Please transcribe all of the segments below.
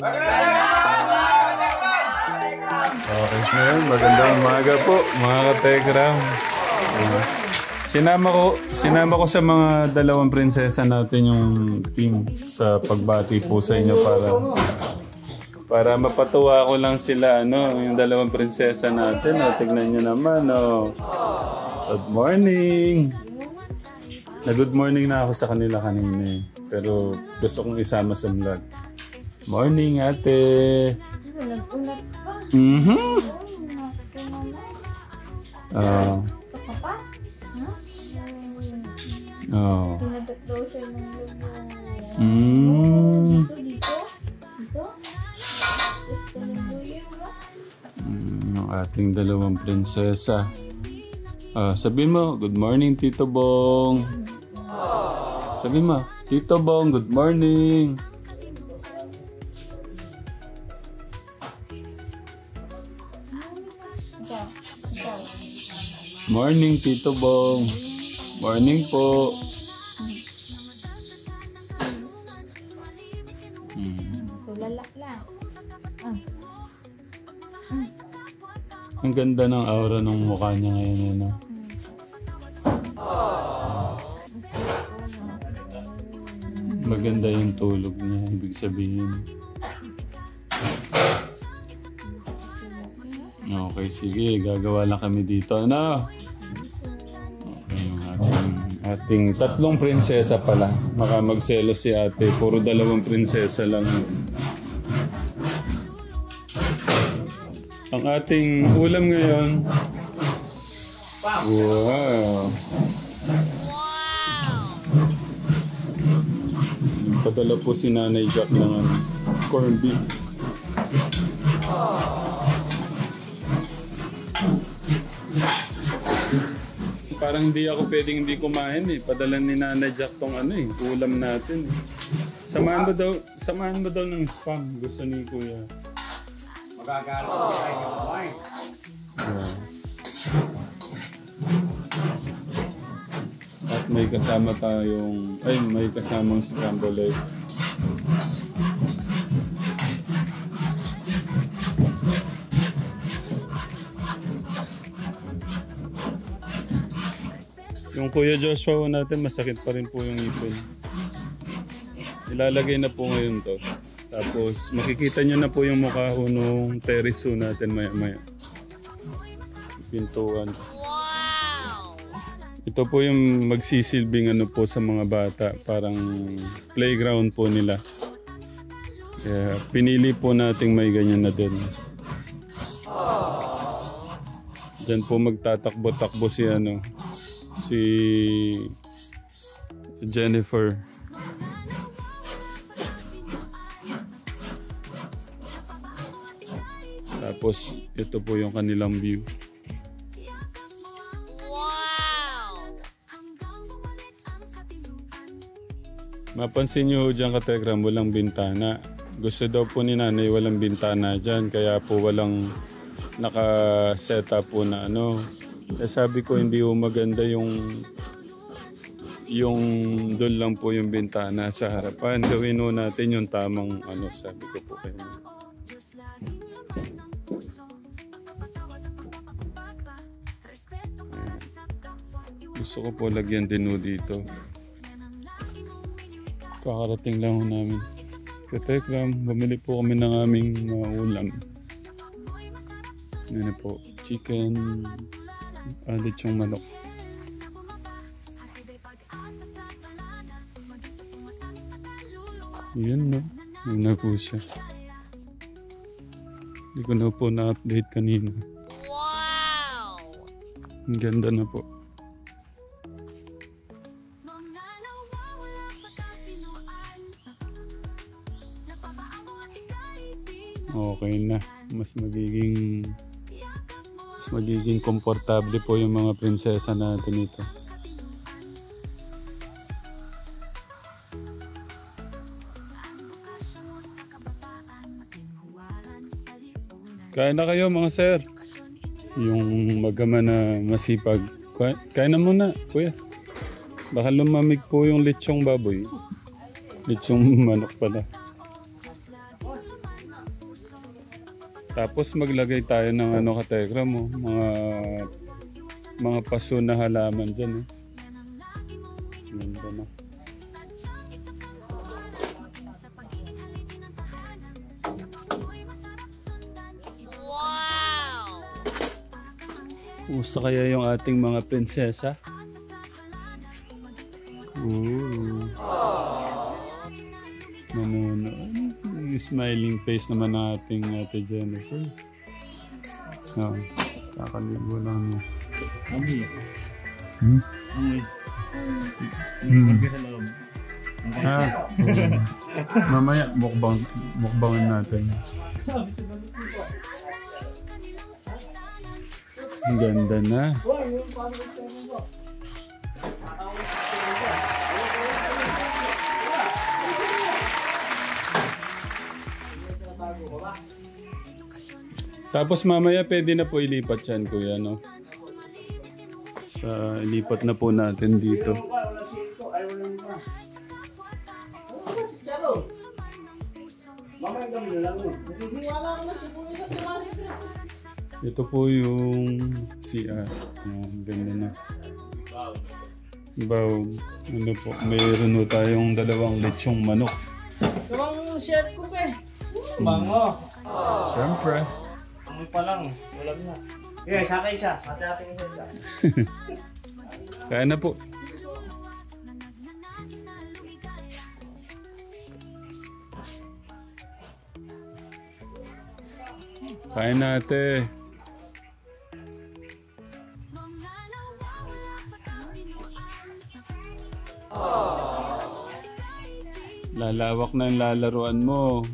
Okay na yun. Magandang umaga po, mga kategram. Sinama ko sa mga dalawang prinsesa natin yung team sa pagbati po sa inyo para mapatuwa ko lang sila, yung dalawang prinsesa natin. Tignan nyo naman, Good morning! Good morning na ako sa kanila kanina pero gusto kong isama sa vlog. Morning, ate! Tinagat daw siya ng lubo. Dito. Ang ating dalawang prinsesa. Sabihin mo, good morning, Tito Bong. Sabihin mo, Tito Bong, good morning. Morning, Tito Bong. Morning po. Tulala lang. Ang ganda ng aura ng mukha niya ngayon, Maganda yung tulog niya, ibig sabihin. Okay, sige. Gagawa lang kami dito. Okay, ating tatlong prinsesa pala. Baka magselo si ate. Puro dalawang prinsesa lang. Ang ating ulam ngayon. Wow! Padala po si Nanay Jack ng corned beef. Parang hindi ako pwedeng hindi kumain Padala ni Nanay Jack tong ulam natin. Samahan mo daw ng spam. Gusto ni Kuya. Magagalo sa inyo kumain. At may kasama may kasamang scrambled egg. Yung Kuya Joshua natin, masakit pa rin po yung ipin. Ilalagay na po ngayon to. Tapos makikita nyo na po yung mukha nung terrace natin maya-maya. Pintuan. Wow! Ito po yung magsisilbing po sa mga bata. Parang playground po nila. Kaya pinili po nating may ganyan na din. Diyan po magtatakbo-takbo si Jennifer. Tapos ito po yung kanilang view. Wow! Mapansin nyo dyan, kategram, walang bintana. Gusto daw po ni Nanay walang bintana dyan, kaya po walang naka-setup po na Kaya sabi ko hindi po maganda yung doon lang po yung bintana sa harapan. Gawin po natin yung tamang sabi ko po kayo. Gusto ko po lagyan din dito. Kakarating lang namin. Katekram, bumili po kami ng aming ulam. Ano po, chicken, lechong manok. Yun yun na po siya. Hindi ko na po na-update kanina. Wow! Ang ganda na po. Okay na. Mas magiging komportable po yung mga prinsesa natin ito. Kain na kayo mga sir. Yung magama na masipag. Kain na muna, kuya. Baka lumamig po yung lechong baboy. Lechong manok pala. Tapos maglagay tayo ng ano katekra mo, mga paso na halaman dyan. Ganda na. Kumusta kaya yung ating mga prinsesa? Ooh. Nanonood. Yung smiling face naman ng ating Ate Jennifer. Oh, kakaligo lang niya. Mamaya mukbangan natin. Ang ganda na. Tapos mamaya pwede na po ilipat yan, kuya, no? Ilipat na po natin dito. Ito po yung CR. Ang ganda na. Baw. Ano po, mayroon po tayong 2 lechong manok. Tawang chef ko pe. Bango. Siyempre. Amoy pa lang. Wala na. Eh, sakay siya. Ate-ate ko siya. Kaya na po. Kain na ate. Lalawak na yung lalaruan mo.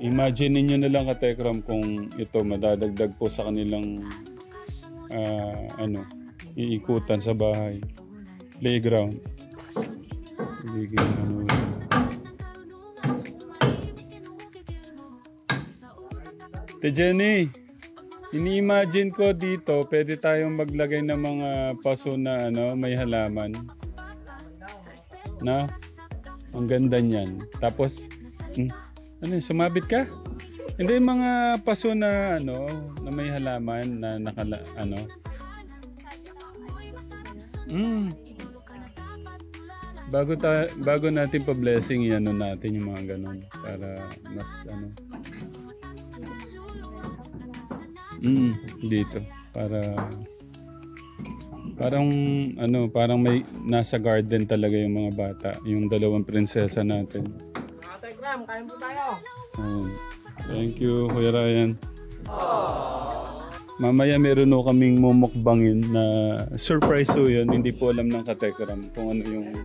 Imagine ninyo na lang katekram kung ito madadagdag po sa kanilang iikutan sa bahay. Playground. Te Jenny, ini-imagine ko dito, pwede tayong maglagay ng mga paso na may halaman. Na? Ang ganda niyan. Tapos, sumabit ka? Hindi, mga paso na na may halaman na Bago natin pa-blessing, natin yung mga ganon para mas dito para parang may nasa garden talaga yung mga bata, yung 2 prinsesa natin. Ate Gram, kain po tayo. Thank you, Kuya Ryan. Mamaya meron kaming mumukbangin na surprise yun. Hindi po alam ng katekram kung ano yung...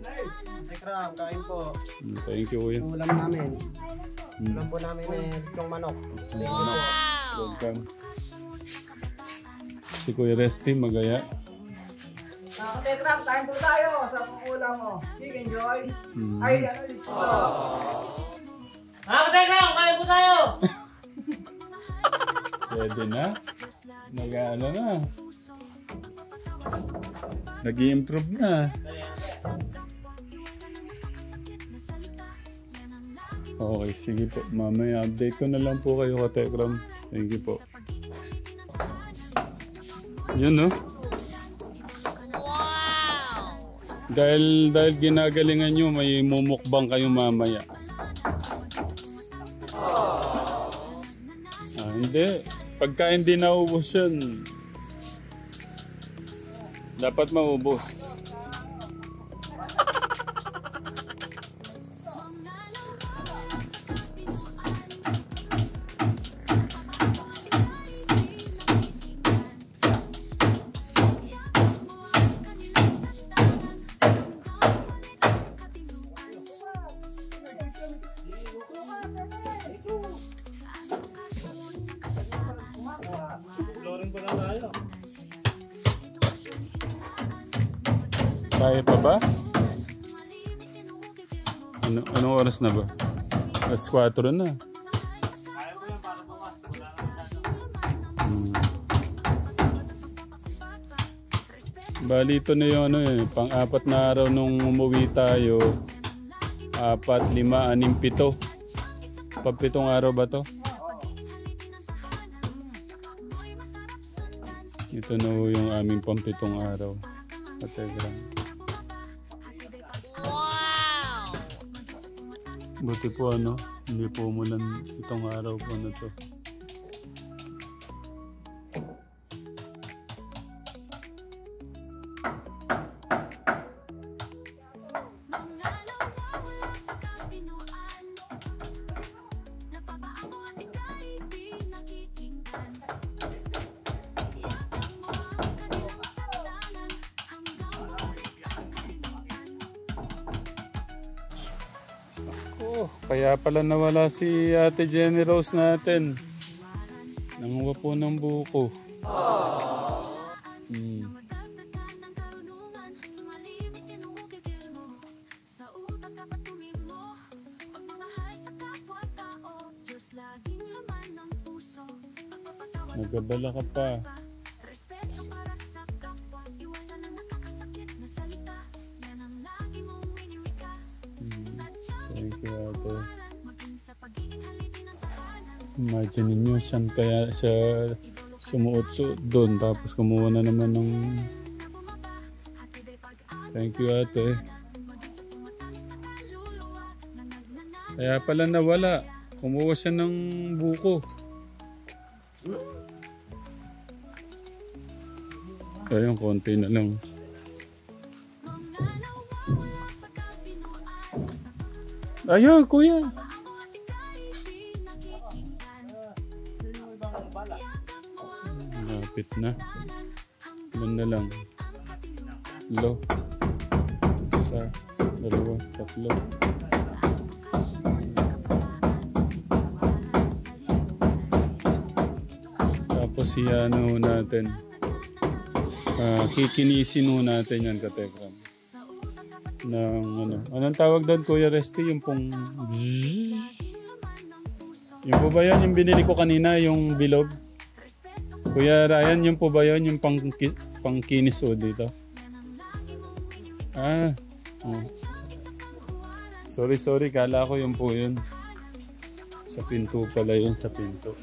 Tekram, kain po. Thank you, Kuya. Ulam namin. Ulam po namin yung manok. Welcome. Si Kuya Resty, magaya. Tekram, kain po tayo sa ulam mo. Chicken Joy. Ay, dito. Tekram, kain po tayo. Pwede na. Na. Nag-i-improve na. Okay, sige po. Mamaya update ko na lang po kayo katekram. Thank you po. Yun, no? Wow! Dahil ginagalingan nyo, may mumukbang kayo mamaya. Hindi. Pagka hindi naubos yun, dapat maubos. Kaya pa ba? Anong oras na ba? Alas 4 na. Bali ito na yung pang-4 na araw nung umuwi tayo. 4, 5, 6, 7. Pagpitong araw ba to? Ito na ho yung aming pampitong araw. Kategram. Buti po ano, hindi po umulan itong araw po na to. Kaya pala nawala si Ate Jenny Rose natin. Nanguha po ng buko. Nagabala ka pa. Thank you, Ate. Imagine niyo saan kaya siya sumuot-suot doon tapos kumuha na naman ng... Thank you, Ate. Kaya pala nawala. Kumuha siya ng buko. Ayun, konti na lang. Ayun, kuya. Lapit na. Ilan na lang. Lo. 1, 2, 3. Tapos ano natin. Kikinisin ho natin yan, Katekram. Ng ano. Anong tawag doon, Kuya Resty? Yung pong... Yung po ba yan? Yung binili ko kanina, yung bilog? Kuya Ryan, yung po ba yun? Yung pangkinis o dito? Oh. Sorry. Kala ko yung po yun. Sa pinto pala yun, sa pinto.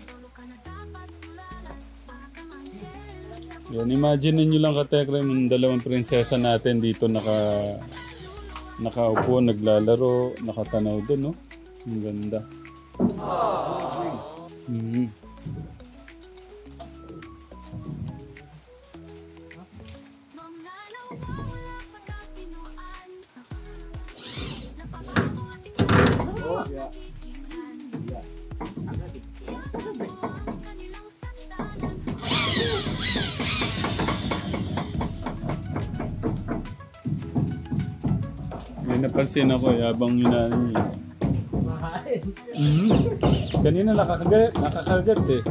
Yan, imagine nyo lang, Katekram, yung dalawang prinsesa natin dito nakaupo, naglalaro, nakatanaw doon, no? Ang ganda. May napansin ako habang yun kanina nakakagat eh.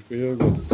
Kuya Gus.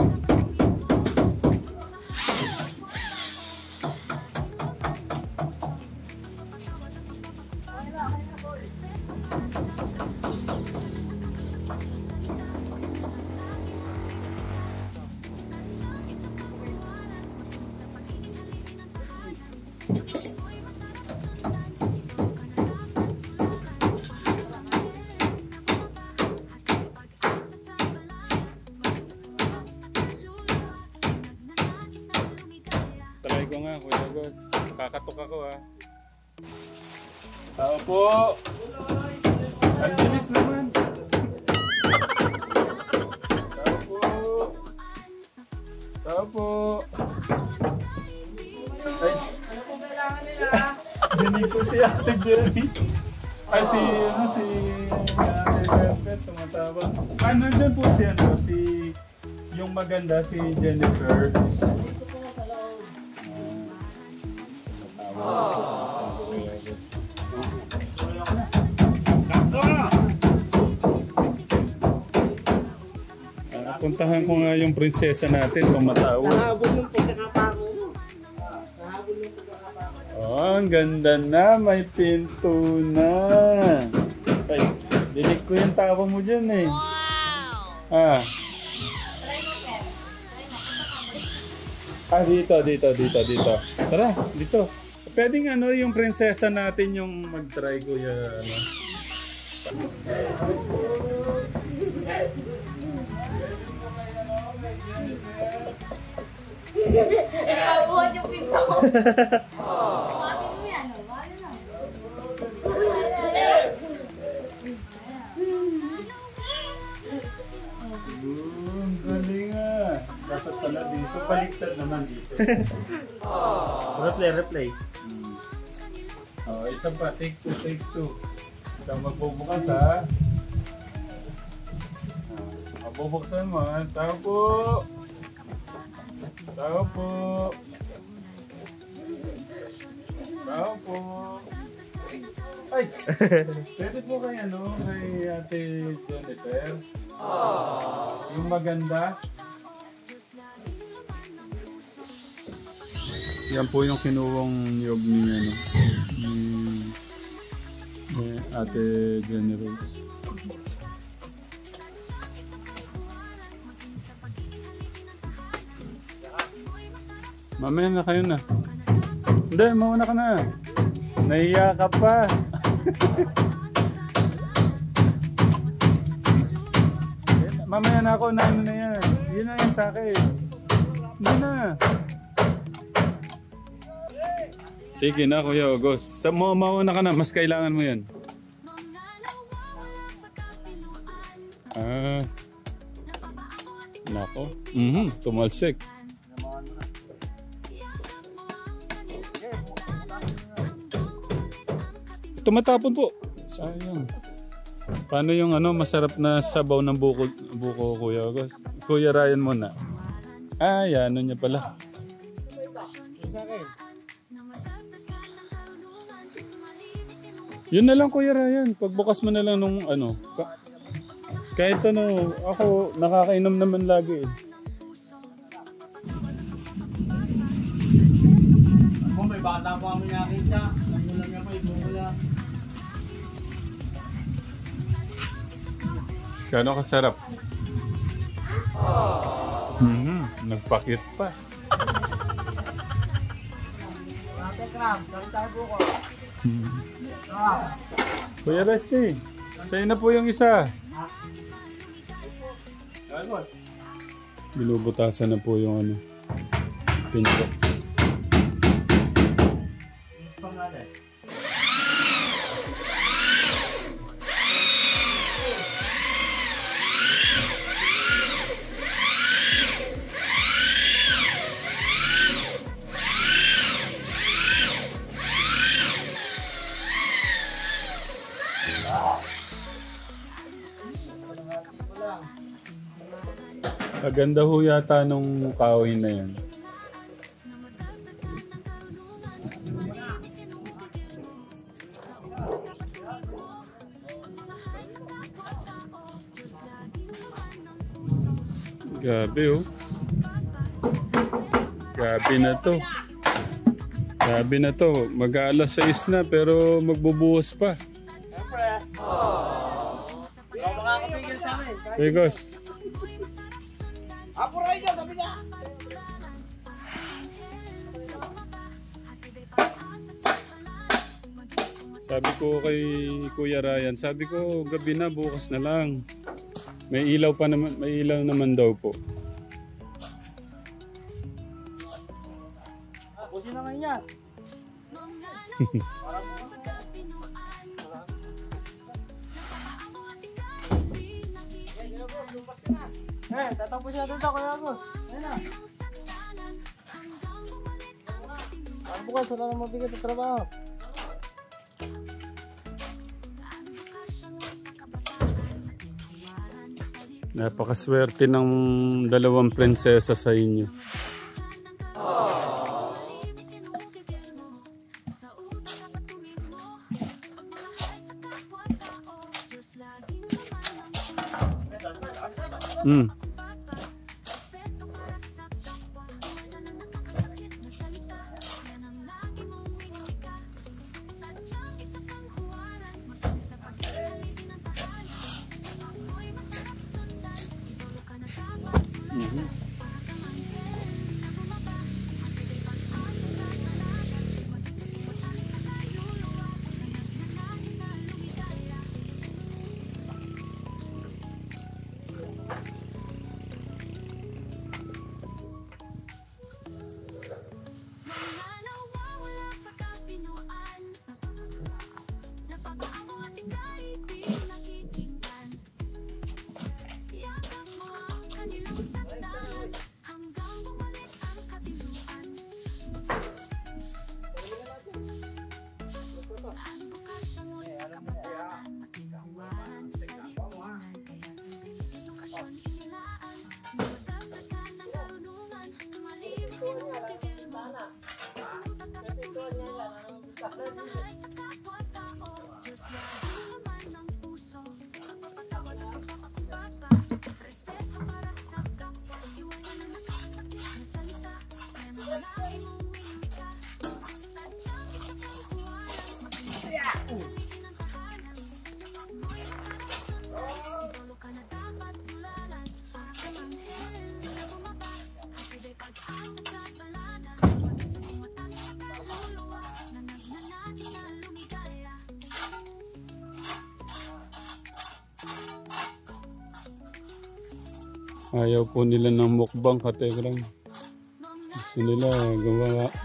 Try ko nga, Kuya Gus. Kakatok ako ha. Tao po! Ang bilis naman! Tao po! Ay! Ano pong kailangan nila? Dinig ko si Ate Jenny. Ay, si Ate Jennifer, tumatawag. Nandun po si yung maganda, si Jennifer. Puntahan ko nga yung prinsesa natin, tumatawag. Nahabol yung pagkakapako mo. Oh, ang ganda na. May pinto na. Ay, dinig ko yung tawa mo dyan eh. Wow! Ah, dito. Tara, dito. Pwedeng ano, yung prinsesa natin yung mag-try, kuya, ano. Ikabuhan yung pinto. Matin mo yan, oh. Matin na. Galing ah. Dapat pala dito. Baliktad naman dito. Replay. Oh, isa pa. Take two. Ikaw magbubukas ha. Mabubuksan mo ha. Tao po. Ay! Pwede po kay ano, kay Ate Jennifer. Yung maganda. Yan po yung kinuwang niyog ni ano, ni Ate Jennifer. Mamaya na kayo na. Hindi, mauna ka na. Nahiya ka pa. Mamaya na ako na ano na yan. Yun na yan sa akin. Hindi na. Sige na Kuya August. Mauna ka na. Mas kailangan mo yan. Ah. Nako. Tumalsik. Tumatapon po. Sayang. Paano yung ano masarap na sabaw ng buko Kuya August? Kuya Ryan muna. Ah, yan ano niya pala. Yun na lang Kuya Ryan. Pagbukas mo na lang nung ano. Kahit ano, ako nakakainom naman lagi eh. Ako may bata pa kami nakita. Ano lang niya pa ibumula. Gano'n kasarap? Nagpakit pa. Ate Crab, sabi tayo po ko. Kuya Rusty, sa'yo na po yung isa. Binubutasan na po yung ano, pinto. Maganda ho yata nung kahoy na yan. Gabi oh. Gabi na to. Gabi na to. Mag-aalas 6 na pero magbubuhos pa. Siyempre. Ikaw makakapigil sa amin. Hey Gos. Apuray niyo, sabi niya. Sabi ko kay Kuya Ryan, sabi ko gabi na, bukas na lang. May ilaw pa naman, may ilaw naman daw po. Pusin na ngayon yan. Tatapos na dito, Kuya August. Ayun na. Bukas, wala nang mabigat na trabaho. Napakaswerte ng dalawang prinsesa sa inyo. Ayaw po nila ng mukbang kategram. Gusto nila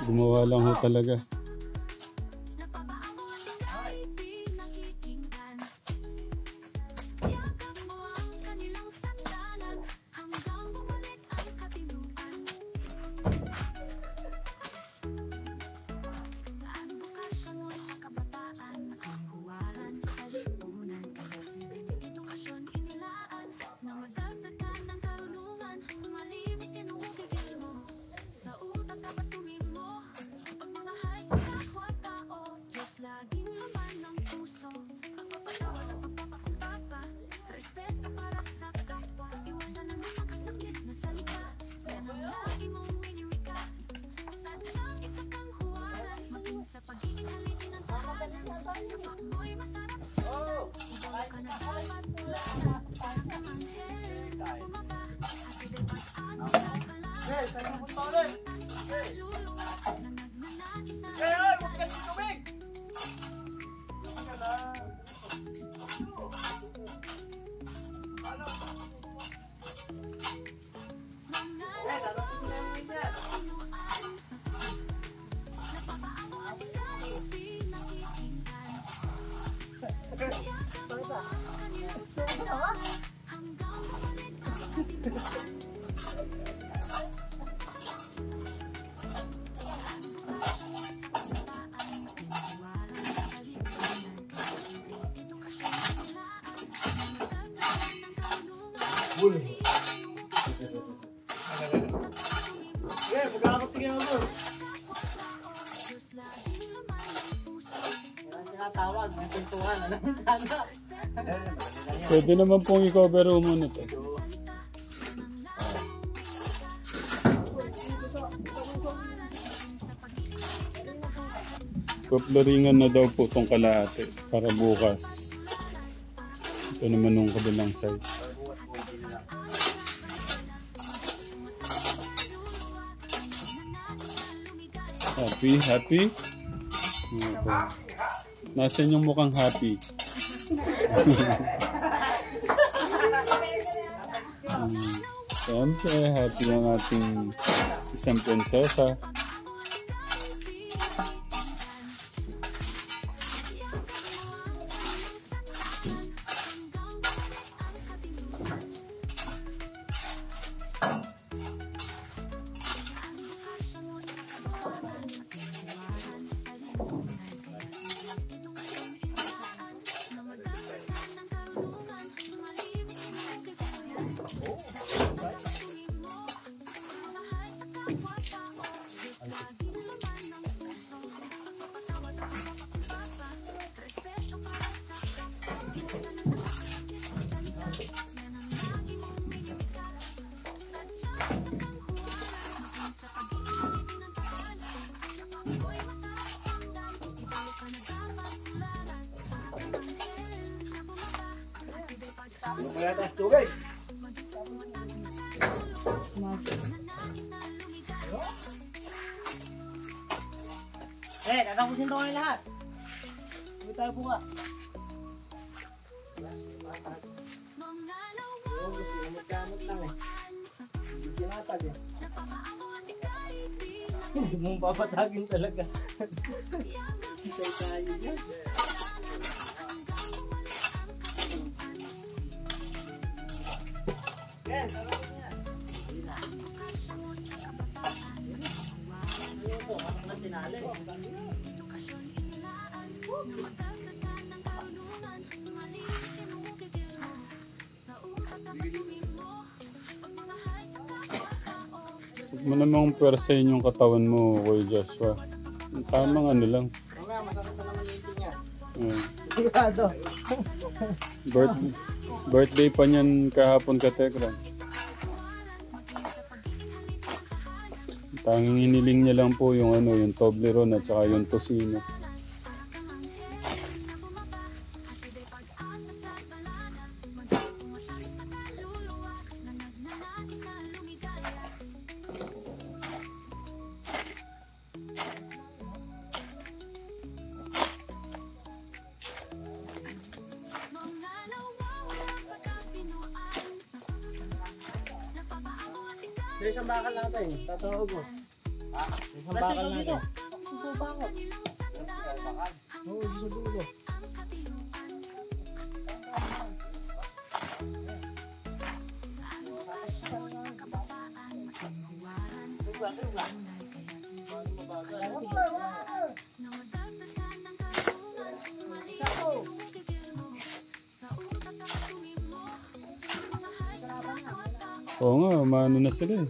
gumawa lang ho talaga. Pwede naman pong i-cover mo muna ito. Puploringan na daw po itong kalahati para bukas. Ito naman nung kabilang side. Happy? Happy? Okay. Nasaan yung mukhang happy? Siyempre, happy ang ating isang prinsesa. Tatapusin daw kayo lahat. Hindi tayo bunga. Gamot lang eh. Hindi kinatag eh. Hindi mong papatagin talaga. Isay tayo yan. Yan, tawagin niya. Ano ito? Ano na tinali? Huwag mo namang pwersahin yung katawan mo, Kuya Joshua. Tamang ano lang. Mamaya, masakit na naman yung ito niya. Sigurado. Birthday pa niyan kahapon ka, Tekra. Tanging hiniling niya lang po yung ano, yung Toblerone at saka yung Tocino. Isang bakal natin. Tatawag mo. Isang bakal natin. Isang bakal. Oo, isang dulo. Oo nga, umano na sila eh.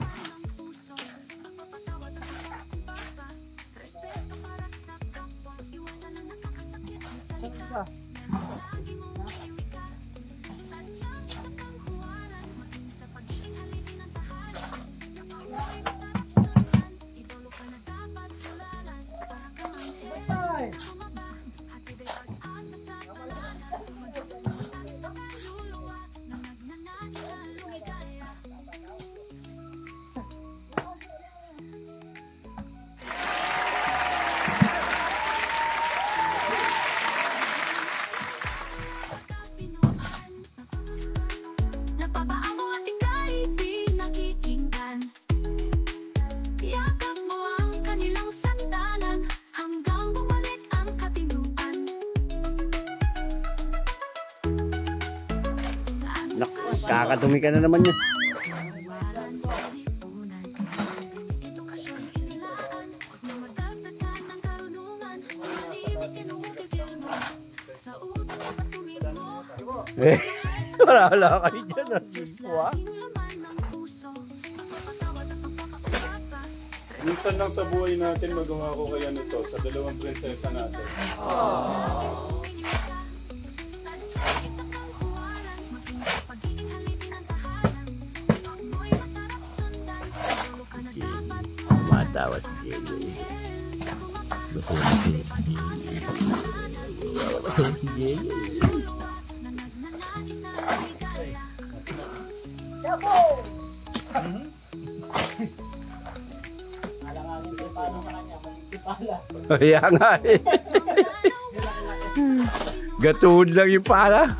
Kakadumi ka na naman niya. Wala ka rin dyan. Minsan lang sa buhay natin magawa ko kaya nito sa dalawang prinsesa natin. Matawa si Jelly. Betul si Jelly. Kaya nga eh. Gatuhod lang yung pala.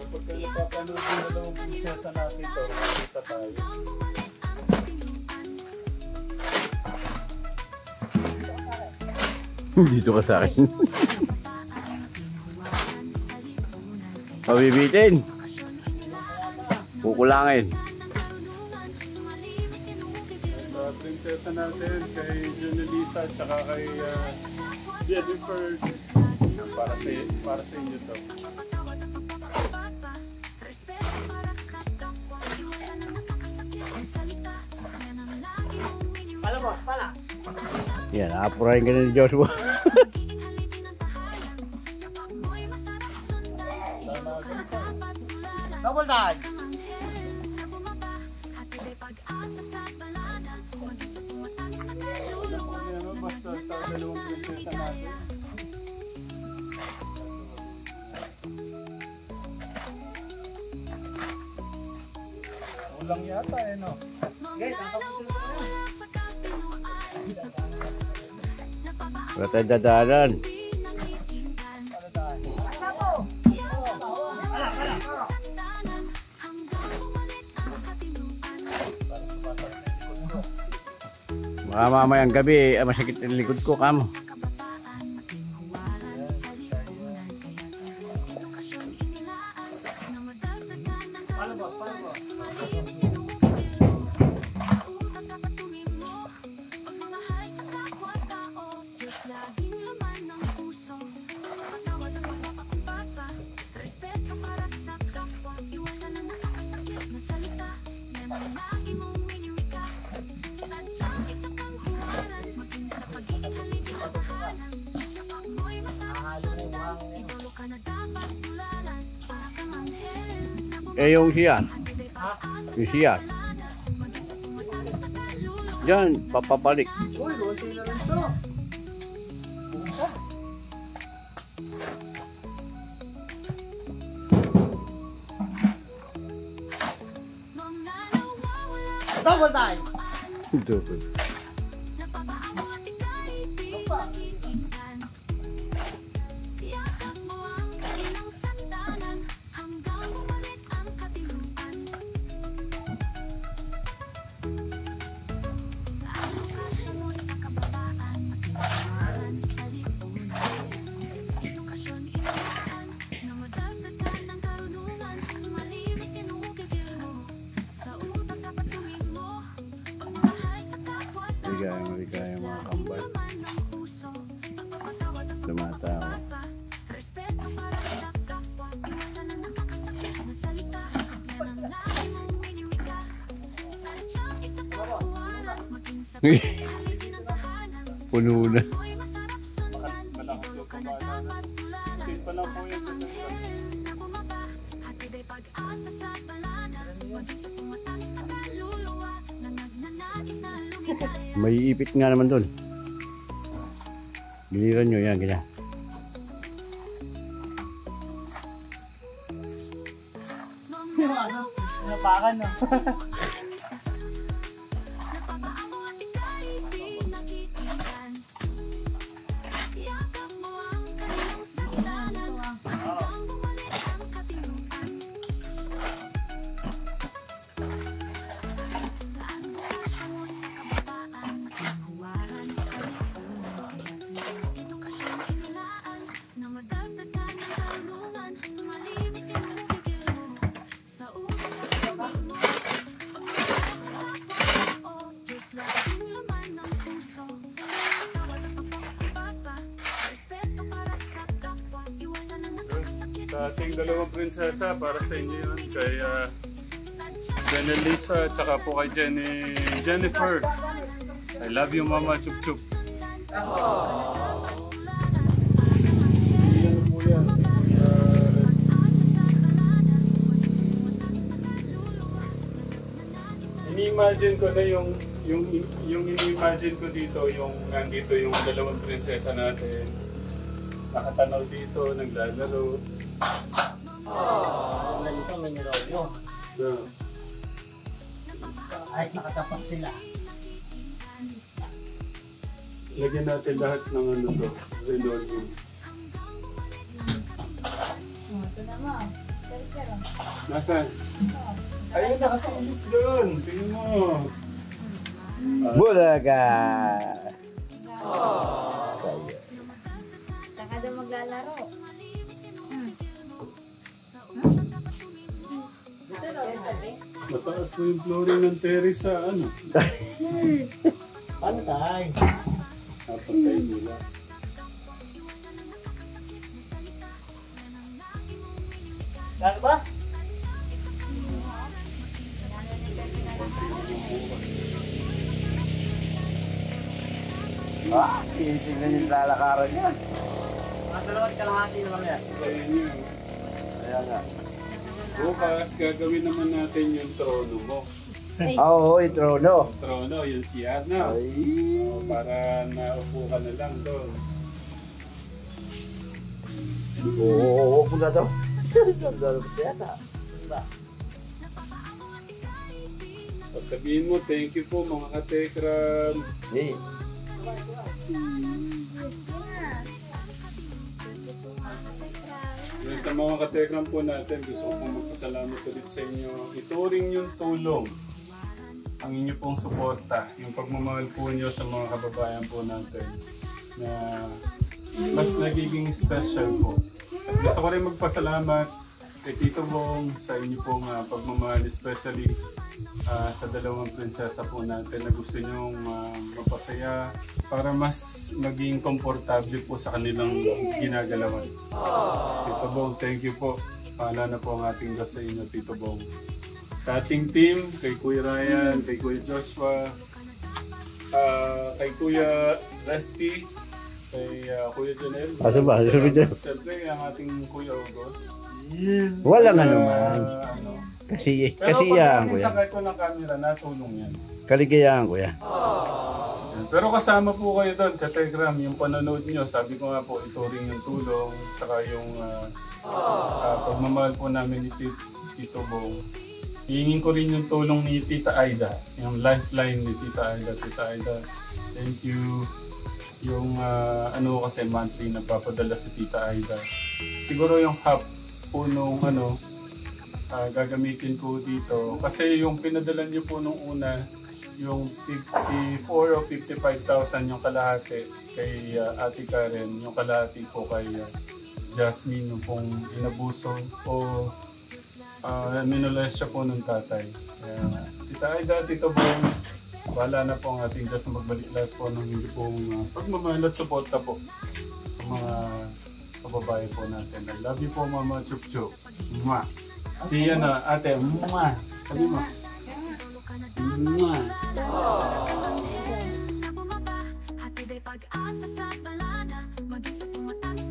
Pagka napapanood yung dalawang prinsesa natin to, makita tayo. Dito ka sa akin. Pabibitin. Kukulangin. Sa prinsesa natin, kay Junelisa at saka kay Jennifer. Para sa inyo to. Yan, apurahin ka na ni Joshua. Double time! Basta sa dalawang prinsesa natin. Ulang yata eh, no? Wala tayong dadaanan. Baka mamayang gabi, masakit ang likod ko, kamo. Eh, yung siya. Yung siya. Diyan, papabalik. Uy, konti na rin to. Double time. Double. Maligaya mga kambal. Tumatawa. Puno na. Malakas yung kumana. Stay pa lang po yun. May ipit nga naman doon. Giliran nyo yan, ganyan. Napakan na. Sa ating dalawang prinsesa, para sa inyo yun. Kay Jenelisa, tsaka po kay Jennifer. I love you, Mama Chup Chup. Yan po yan. Ini-imagine ko na yung ini-imagine ko dito, yung nandito yung dalawang prinsesa natin. Nakatanaw dito, naglalaro. Nalito, may nilolyo. Yeah. Kahit nakatapak sila. Lagyan natin lahat ng ano to, reloading. Ito naman. Pero. Nasaan? Ayun, nakasilip doon. Tingnan mo. Bulaga! Saka daw maglalaro. Ito daw yung tabi. Mataas mo yung flooring ng terrace sa ano. Paano tayo? Dapat kayo nila. Ano ba? Tingnan yung lalakaran niya. Mga dalawat kalahati naman yan. Sa inyo. Kaya nga. Bukas, gagawin naman natin yung trono mo. Oo, yung trono. Yung trono, yung CR na. Ay. Para naupo ka na lang doon. Oo, kung na daw. Yata. Sabihin mo, thank you po mga katekram. Hey. Yan sa mga katekram po natin, gusto ko pong magpasalamat ulit sa inyo. Ito rin yung tulong, ang inyo pong suporta, yung pagmamahal po nyo sa mga kababayan po natin na mas nagiging special po. At gusto ko rin magpasalamat kay Tito Bong sa inyo pong pagmamahal, especially sa dalawang prinsesa po natin na gusto nyong mapasaya para mas maging komportable po sa kanilang ginagalawan. Tito Bong, thank you po. Pahala na po ang ating Diyos sa inyo, Tito Bong. Sa ating team, kay Kuya Ryan, kay Kuya Joshua, kay Kuya Rusty, kay Kuya Janel. Asa ba? Siyempre, ang ating Kuya August. Walang anuman. Kasi yan, kuya. Pag sakay ko ng camera, natulong yan. Kaligayahan, kuya. Pero kasama po kayo doon, Kategram, yung panonood nyo. Sabi ko nga po, ito rin yung tulong, saka yung pagmamahal po namin ni Tito Bong. Hihingin ko rin yung tulong ni Tita Aida, yung lifeline ni Tita Aida. Tita Aida, thank you. Yung ano kasi monthly na papadala si Tita Aida. Siguro yung half po nung gagamitin ko dito. Kasi yung pinadala niyo po nung una, yung 54 o 55,000 yung kalahati kay Ate Karen, yung kalahati po kay Jasmine, yung pong inabuso o minolest siya po nung tatay. Tita Aida, Tito Bong, Bahala na po ang ating Diyos na magbalik lahat po ng hindi pong pagmamahal at suporta po sa mga kababae po natin. I love you po, Mama Chup Chup. Mwah. Si ate, mwah. Sabi mo. Mwah. Hatid ay pag-asa sa balada, maging sa tumatamis